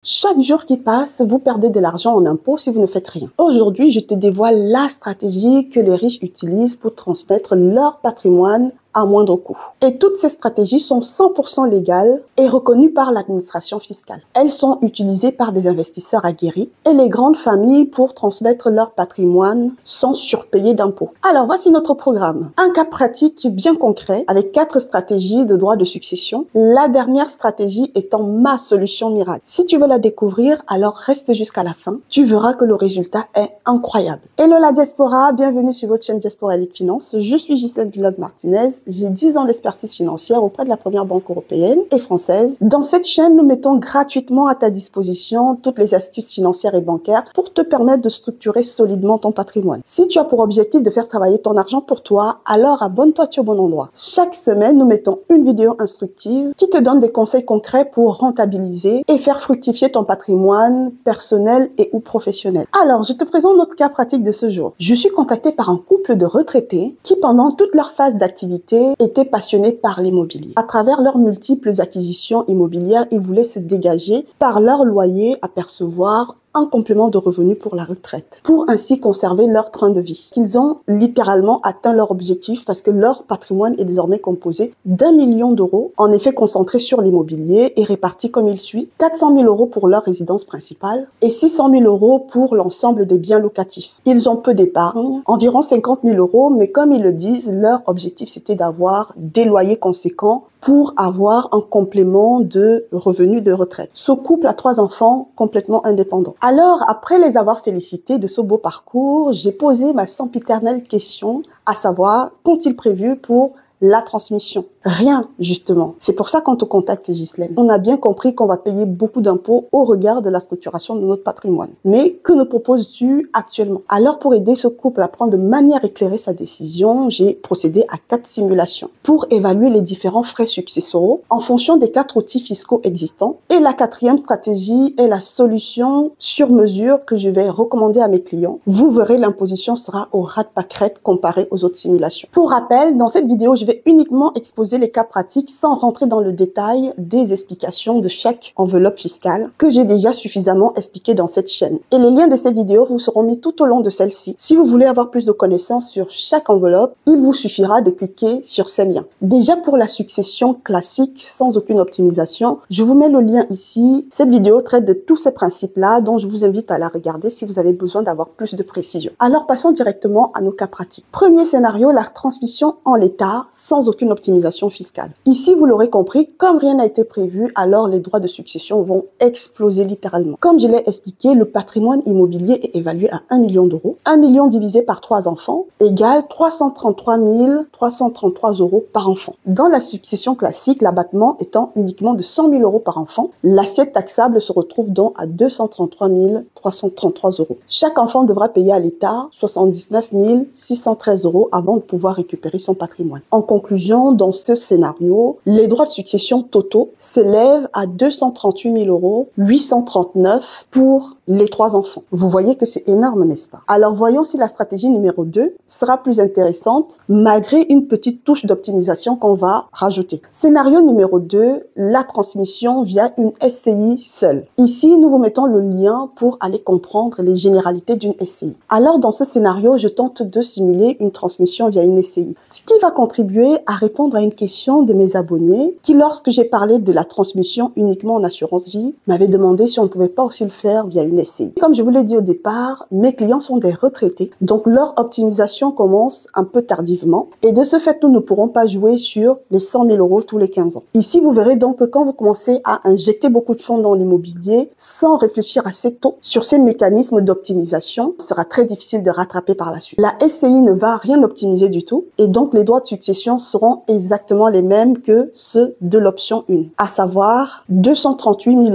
Chaque jour qui passe, vous perdez de l'argent en impôts si vous ne faites rien. Aujourd'hui, je te dévoile la stratégie que les riches utilisent pour transmettre leur patrimoine à moindre coût. Et toutes ces stratégies sont 100% légales et reconnues par l'administration fiscale. Elles sont utilisées par des investisseurs aguerris et les grandes familles pour transmettre leur patrimoine sans surpayer d'impôts. Alors voici notre programme. Un cas pratique bien concret avec 4 stratégies de droit de succession. La dernière stratégie étant ma solution miracle. Si tu veux la découvrir, alors reste jusqu'à la fin. Tu verras que le résultat est incroyable. Hello la diaspora, bienvenue sur votre chaîne Diaspora Elite Finance. Je suis Gisèle Villod-Martinez. J'ai 10 ans d'expertise financière auprès de la première banque européenne et française. Dans cette chaîne, nous mettons gratuitement à ta disposition toutes les astuces financières et bancaires pour te permettre de structurer solidement ton patrimoine. Si tu as pour objectif de faire travailler ton argent pour toi, alors abonne-toi au bon endroit. Chaque semaine, nous mettons une vidéo instructive qui te donne des conseils concrets pour rentabiliser et faire fructifier ton patrimoine personnel et ou professionnel. Alors, je te présente notre cas pratique de ce jour. Je suis contactée par un couple de retraités qui, pendant toute leur phase d'activité, étaient passionnés par l'immobilier. À travers leurs multiples acquisitions immobilières, ils voulaient se dégager par leur loyer à percevoir un complément de revenus pour la retraite, pour ainsi conserver leur train de vie. Ils ont littéralement atteint leur objectif parce que leur patrimoine est désormais composé d'1 million d'euros, en effet concentré sur l'immobilier et réparti comme il suit. 400 000 euros pour leur résidence principale et 600 000 euros pour l'ensemble des biens locatifs. Ils ont peu d'épargne, environ 50 000 euros, mais comme ils le disent, leur objectif c'était d'avoir des loyers conséquents pour avoir un complément de revenus de retraite. Ce couple a 3 enfants complètement indépendants. Alors, après les avoir félicités de ce beau parcours, j'ai posé ma sempiternelle question, à savoir, qu'ont-ils prévu pour la transmission? Rien, justement. C'est pour ça qu'on te contacte, Ghislaine. On a bien compris qu'on va payer beaucoup d'impôts au regard de la structuration de notre patrimoine. Mais que nous proposes-tu actuellement? Alors, pour aider ce couple à prendre de manière éclairée sa décision, j'ai procédé à 4 simulations pour évaluer les différents frais successoraux en fonction des 4 outils fiscaux existants. Et la 4e stratégie est la solution sur mesure que je vais recommander à mes clients. Vous verrez, l'imposition sera au ras de pâquerette comparée aux autres simulations. Pour rappel, dans cette vidéo, je vais uniquement exposer les cas pratiques sans rentrer dans le détail des explications de chaque enveloppe fiscale que j'ai déjà suffisamment expliqué dans cette chaîne. Et les liens de ces vidéos vous seront mis tout au long de celle-ci. Si vous voulez avoir plus de connaissances sur chaque enveloppe, il vous suffira de cliquer sur ces liens. Déjà pour la succession classique sans aucune optimisation, je vous mets le lien ici. Cette vidéo traite de tous ces principes-là dont je vous invite à la regarder si vous avez besoin d'avoir plus de précision. Alors passons directement à nos cas pratiques. Premier scénario, la transmission en l'état sans aucune optimisation fiscale. Ici, vous l'aurez compris, comme rien n'a été prévu, alors les droits de succession vont exploser littéralement. Comme je l'ai expliqué, le patrimoine immobilier est évalué à 1 million d'euros. 1 million divisé par 3 enfants égale 333 333 euros par enfant. Dans la succession classique, l'abattement étant uniquement de 100 000 euros par enfant, l'assiette taxable se retrouve donc à 233 333 euros. Chaque enfant devra payer à l'État 79 613 euros avant de pouvoir récupérer son patrimoine. En conclusion, dans ce scénario, les droits de succession totaux s'élèvent à 238 839 pour les 3 enfants. Vous voyez que c'est énorme, n'est-ce pas? Alors voyons si la stratégie numéro 2 sera plus intéressante malgré une petite touche d'optimisation qu'on va rajouter. Scénario numéro 2, la transmission via une SCI seule. Ici, nous vous mettons le lien pour aller comprendre les généralités d'une SCI. Alors dans ce scénario, je tente de simuler une transmission via une SCI, ce qui va contribuer à répondre à une question de mes abonnés qui, lorsque j'ai parlé de la transmission uniquement en assurance vie, m'avaient demandé si on ne pouvait pas aussi le faire via une SCI. Comme je vous l'ai dit au départ, mes clients sont des retraités, donc leur optimisation commence un peu tardivement et de ce fait, nous ne pourrons pas jouer sur les 100 000 euros tous les 15 ans. Ici, vous verrez donc que quand vous commencez à injecter beaucoup de fonds dans l'immobilier sans réfléchir assez tôt sur ces mécanismes d'optimisation, ce sera très difficile de rattraper par la suite. La SCI ne va rien optimiser du tout et donc les droits de succession seront exactement les mêmes que ceux de l'option 1, à savoir 238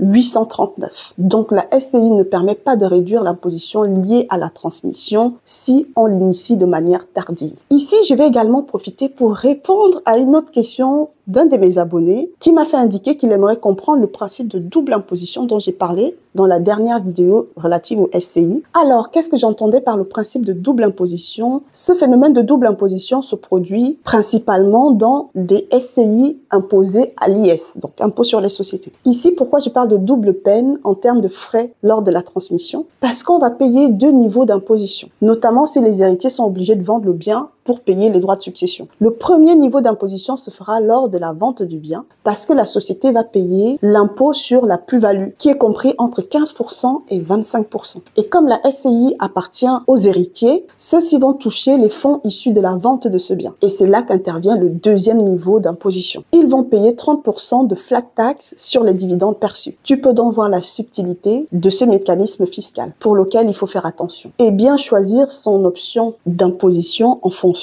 839. Donc la SCI ne permet pas de réduire l'imposition liée à la transmission si on l'initie de manière tardive. Ici, je vais également profiter pour répondre à une autre question d'un de mes abonnés qui m'a fait indiquer qu'il aimerait comprendre le principe de double imposition dont j'ai parlé dans la dernière vidéo relative au SCI. Alors, qu'est-ce que j'entendais par le principe de double imposition? Ce phénomène de double imposition se produit principalement dans des SCI imposés à l'IS, donc impôt sur les sociétés. Ici, pourquoi je parle de double peine en termes de frais lors de la transmission? Parce qu'on va payer deux niveaux d'imposition, notamment si les héritiers sont obligés de vendre le bien pour payer les droits de succession. Le premier niveau d'imposition se fera lors de la vente du bien parce que la société va payer l'impôt sur la plus-value qui est compris entre 15% et 25%. Et comme la SCI appartient aux héritiers, ceux-ci vont toucher les fonds issus de la vente de ce bien. Et c'est là qu'intervient le deuxième niveau d'imposition. Ils vont payer 30% de flat tax sur les dividendes perçus. Tu peux donc voir la subtilité de ce mécanisme fiscal pour lequel il faut faire attention et bien choisir son option d'imposition en fonction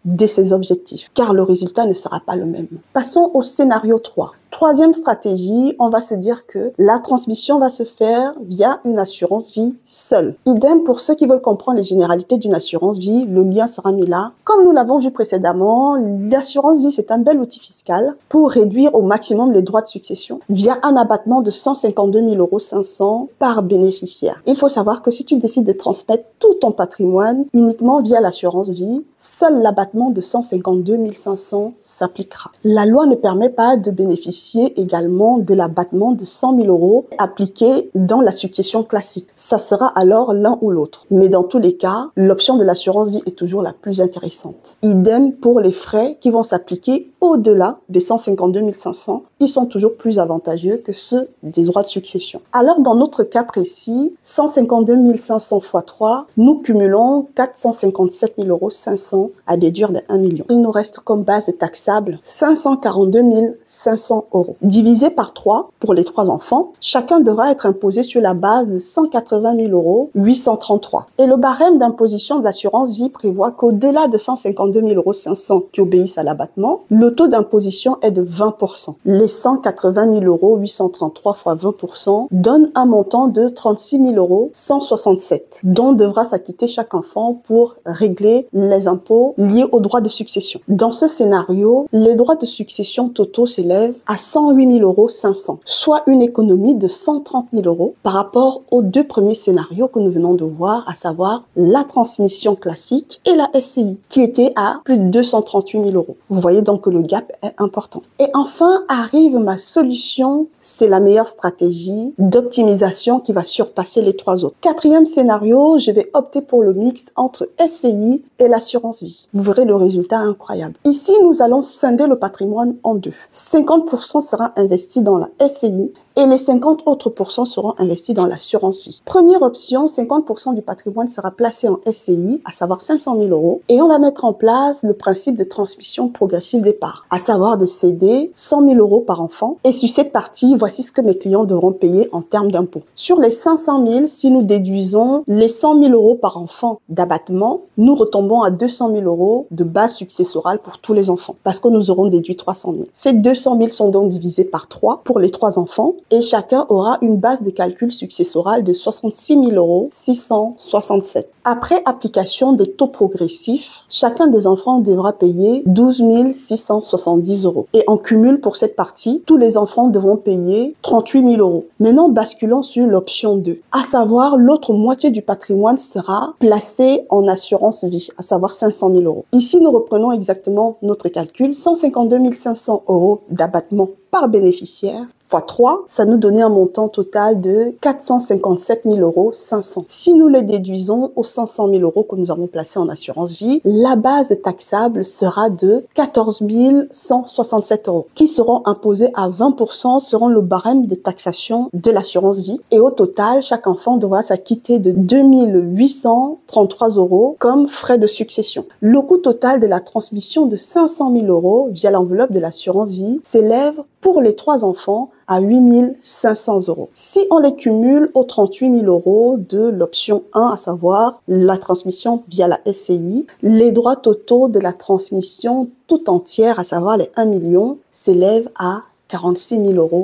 de ses objectifs, car le résultat ne sera pas le même. Passons au scénario 3. Troisième stratégie, on va se dire que la transmission va se faire via une assurance vie seule. Idem pour ceux qui veulent comprendre les généralités d'une assurance vie, le lien sera mis là. Comme nous l'avons vu précédemment, l'assurance vie, c'est un bel outil fiscal pour réduire au maximum les droits de succession via un abattement de 152 500 € par bénéficiaire. Il faut savoir que si tu décides de transmettre tout ton patrimoine uniquement via l'assurance vie, seul l'abattement de 152 500 s'appliquera. La loi ne permet pas de bénéficier également de l'abattement de 100 000 € appliqué dans la succession classique. Ça sera alors l'un ou l'autre. Mais dans tous les cas, l'option de l'assurance vie est toujours la plus intéressante. Idem pour les frais qui vont s'appliquer au-delà des 152 500. Ils sont toujours plus avantageux que ceux des droits de succession. Alors, dans notre cas précis, 152 500 x 3, nous cumulons 457 500 € à déduire de 1 million. Il nous reste comme base taxable 542 500 €. Divisé par 3 pour les 3 enfants, chacun devra être imposé sur la base de 180 833 €. Et le barème d'imposition de l'assurance vie prévoit qu'au-delà de 152 500 € qui obéissent à l'abattement, le taux d'imposition est de 20%. Les 180 833 fois 20% donne un montant de 36 167 € dont devra s'acquitter chaque enfant pour régler les impôts liés aux droits de succession. Dans ce scénario, les droits de succession totaux s'élèvent à 108 500 €, soit une économie de 130 000 € par rapport aux deux premiers scénarios que nous venons de voir, à savoir la transmission classique et la SCI, qui était à plus de 238 000 €. Vous voyez donc que le gap est important. Et enfin arrive ma solution, c'est la meilleure stratégie d'optimisation qui va surpasser les 3 autres. Quatrième scénario, je vais opter pour le mix entre SCI et l'assurance vie. Vous verrez le résultat incroyable. Ici, nous allons scinder le patrimoine en deux. 50% sera investi dans la SCI et les 50 autres pourcents seront investis dans l'assurance vie. Première option, 50% du patrimoine sera placé en SCI, à savoir 500 000 € et on va mettre en place le principe de transmission progressive des parts, à savoir de céder 100 000 € par enfant. Et sur cette partie, voici ce que mes clients devront payer en termes d'impôts. Sur les 500 000, si nous déduisons les 100 000 € par enfant d'abattement, nous retombons à 200 000 € de base successorale pour tous les enfants, parce que nous aurons déduit 300 000. Ces 200 000 sont donc divisés par 3 pour les 3 enfants et chacun aura une base de calcul successorale de 66 667 €. Après application des taux progressifs, chacun des enfants devra payer 12 670 €. Et en cumul pour cette partie, tous les enfants devront payer 38 000 €. Maintenant, basculons sur l'option 2, à savoir l'autre moitié du patrimoine sera placée en assurance vie, à savoir 500 000 €. Ici, nous reprenons exactement notre calcul, 152 500 € d'abattement par bénéficiaire fois 3, ça nous donnait un montant total de 457 500 €. Si nous les déduisons aux 500 000 € que nous avons placés en assurance vie, la base taxable sera de 14 167 € qui seront imposés à 20% selon le barème de taxation de l'assurance vie. Et au total, chaque enfant devra s'acquitter de 2 833 € comme frais de succession. Le coût total de la transmission de 500 000 € via l'enveloppe de l'assurance vie s'élève pour les 3 enfants à 8 500 €. Si on les cumule aux 38 000 € de l'option 1, à savoir la transmission via la SCI, les droits totaux de la transmission tout entière, à savoir les 1 million, s'élèvent à 46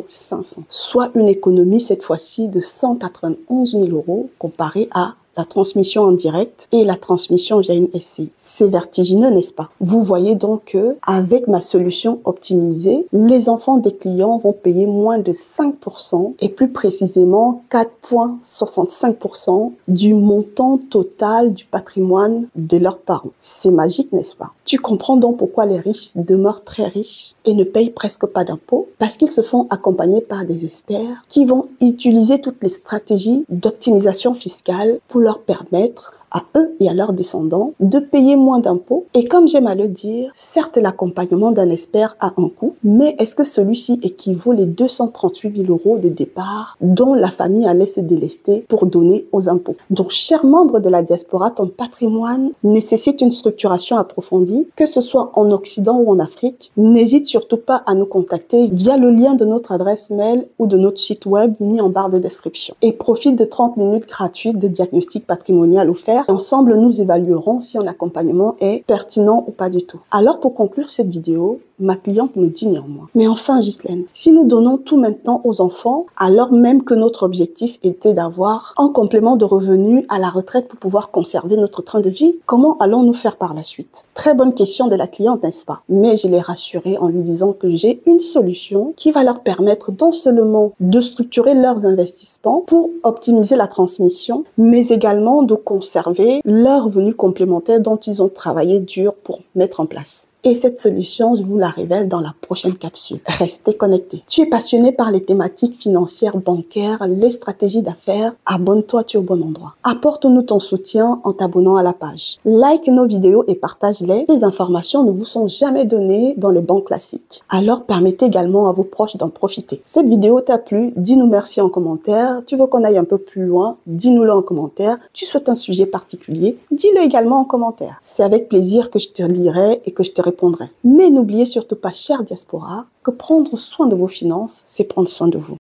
500 €, soit une économie cette fois-ci de 191 000 € comparée à la transmission en direct et la transmission via une SCI. C'est vertigineux, n'est-ce pas? Vous voyez donc que avec ma solution optimisée, les enfants des clients vont payer moins de 5% et plus précisément 4,65% du montant total du patrimoine de leurs parents. C'est magique, n'est-ce pas? Tu comprends donc pourquoi les riches demeurent très riches et ne payent presque pas d'impôts, parce qu'ils se font accompagner par des experts qui vont utiliser toutes les stratégies d'optimisation fiscale pour leur permettre à eux et à leurs descendants de payer moins d'impôts. Et comme j'aime à le dire, certes l'accompagnement d'un expert a un coût, mais est-ce que celui-ci équivaut les 238 000 € de départ dont la famille allait se délester pour donner aux impôts? Donc, chers membres de la diaspora, ton patrimoine nécessite une structuration approfondie, que ce soit en Occident ou en Afrique. N'hésite surtout pas à nous contacter via le lien de notre adresse mail ou de notre site web mis en barre de description. Et profite de 30 minutes gratuites de diagnostic patrimonial offert. Ensemble, nous évaluerons si un accompagnement est pertinent ou pas du tout. Alors, pour conclure cette vidéo, ma cliente me dit néanmoins: mais enfin, Ghislaine, si nous donnons tout maintenant aux enfants, alors même que notre objectif était d'avoir un complément de revenus à la retraite pour pouvoir conserver notre train de vie, comment allons-nous faire par la suite? Très bonne question de la cliente, n'est-ce pas? Mais je l'ai rassurée en lui disant que j'ai une solution qui va leur permettre non seulement de structurer leurs investissements pour optimiser la transmission, mais également de conserver leurs revenus complémentaires dont ils ont travaillé dur pour mettre en place. Et cette solution, je vous la révèle dans la prochaine capsule. Restez connectés. Tu es passionné par les thématiques financières, bancaires, les stratégies d'affaires? Abonne-toi, tu es au bon endroit. Apporte-nous ton soutien en t'abonnant à la page. Like nos vidéos et partage-les. Ces informations ne vous sont jamais données dans les banques classiques. Alors permettez également à vos proches d'en profiter. Cette vidéo t'a plu? Dis-nous merci en commentaire. Tu veux qu'on aille un peu plus loin? Dis-nous-le en commentaire. Tu souhaites un sujet particulier? Dis-le également en commentaire. C'est avec plaisir que je te lirai et que je te répondrai. Mais n'oubliez surtout pas, chère diaspora, que prendre soin de vos finances, c'est prendre soin de vous.